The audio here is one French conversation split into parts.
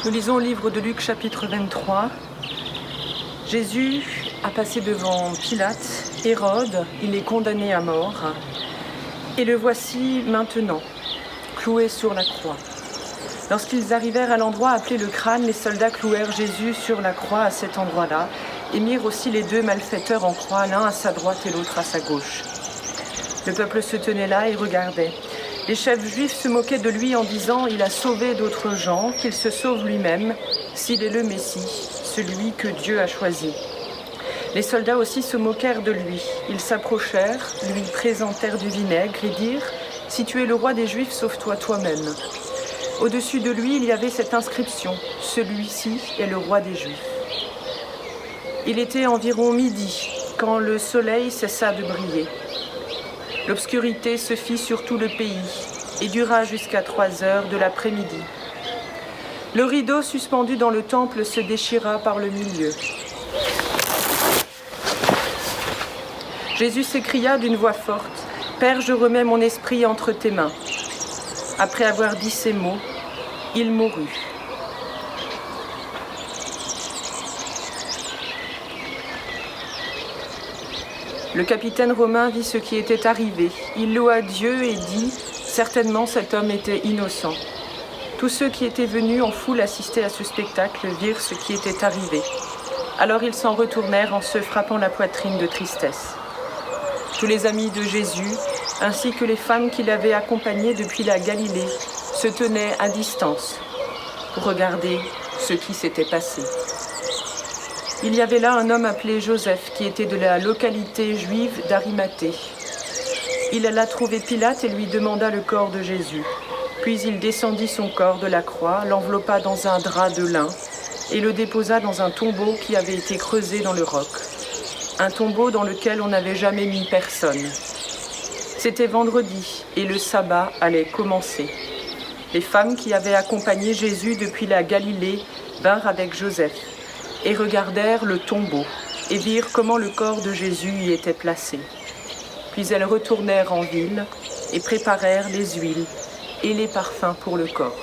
Nous lisons au livre de Luc chapitre 23. Jésus a passé devant Pilate, Hérode, il est condamné à mort. Et le voici maintenant, cloué sur la croix. Lorsqu'ils arrivèrent à l'endroit appelé le crâne, les soldats clouèrent Jésus sur la croix à cet endroit-là et mirent aussi les deux malfaiteurs en croix, l'un à sa droite et l'autre à sa gauche. Le peuple se tenait là et regardait. Les chefs juifs se moquaient de lui en disant « Il a sauvé d'autres gens, qu'il se sauve lui-même, s'il est le Messie, celui que Dieu a choisi. » Les soldats aussi se moquèrent de lui. Ils s'approchèrent, lui présentèrent du vinaigre et dirent « Si tu es le roi des Juifs, sauve-toi toi-même. » Au-dessus de lui, il y avait cette inscription « Celui-ci est le roi des Juifs. » Il était environ midi quand le soleil cessa de briller. L'obscurité se fit sur tout le pays et dura jusqu'à 3 heures de l'après-midi. Le rideau suspendu dans le temple se déchira par le milieu. Jésus s'écria d'une voix forte « Père, je remets mon esprit entre tes mains. » Après avoir dit ces mots, il mourut. Le capitaine romain vit ce qui était arrivé. Il loua Dieu et dit « Certainement cet homme était innocent. » Tous ceux qui étaient venus en foule assister à ce spectacle virent ce qui était arrivé. Alors ils s'en retournèrent en se frappant la poitrine de tristesse. Tous les amis de Jésus, ainsi que les femmes qui l'avaient accompagné depuis la Galilée, se tenaient à distance pour regarder ce qui s'était passé. Il y avait là un homme appelé Joseph qui était de la localité juive d'Arimathée. Il alla trouver Pilate et lui demanda le corps de Jésus. Puis il descendit son corps de la croix, l'enveloppa dans un drap de lin et le déposa dans un tombeau qui avait été creusé dans le roc. Un tombeau dans lequel on n'avait jamais mis personne. C'était vendredi et le sabbat allait commencer. Les femmes qui avaient accompagné Jésus depuis la Galilée vinrent avec Joseph et regardèrent le tombeau et virent comment le corps de Jésus y était placé. Puis elles retournèrent en ville et préparèrent les huiles et les parfums pour le corps.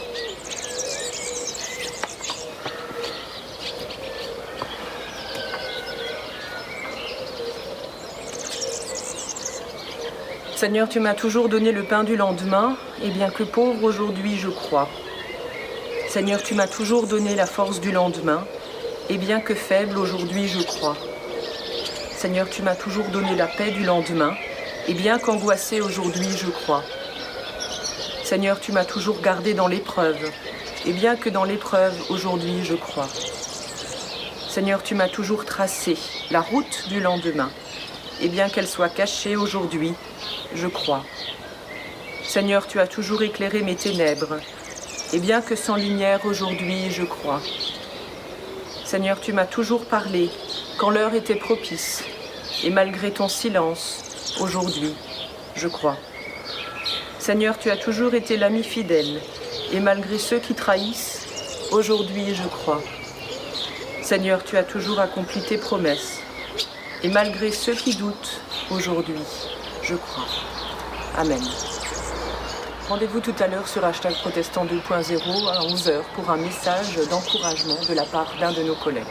Seigneur, tu m'as toujours donné le pain du lendemain, et bien que pauvre aujourd'hui, je crois. Seigneur, tu m'as toujours donné la force du lendemain, et bien que faible aujourd'hui, je crois. Seigneur, tu m'as toujours donné la paix du lendemain, et bien qu'angoissé aujourd'hui, je crois. Seigneur, tu m'as toujours gardé dans l'épreuve, et bien que dans l'épreuve, aujourd'hui, je crois. Seigneur, tu m'as toujours tracé la route du lendemain, et bien qu'elle soit cachée aujourd'hui, je crois. Seigneur, tu as toujours éclairé mes ténèbres, et bien que sans lumière aujourd'hui, je crois. Seigneur, tu m'as toujours parlé quand l'heure était propice, et malgré ton silence, aujourd'hui, je crois. Seigneur, tu as toujours été l'ami fidèle, et malgré ceux qui trahissent, aujourd'hui, je crois. Seigneur, tu as toujours accompli tes promesses, et malgré ceux qui doutent, aujourd'hui, je crois. Amen. Rendez-vous tout à l'heure sur #protestant 2.0 à 11h pour un message d'encouragement de la part d'un de nos collègues.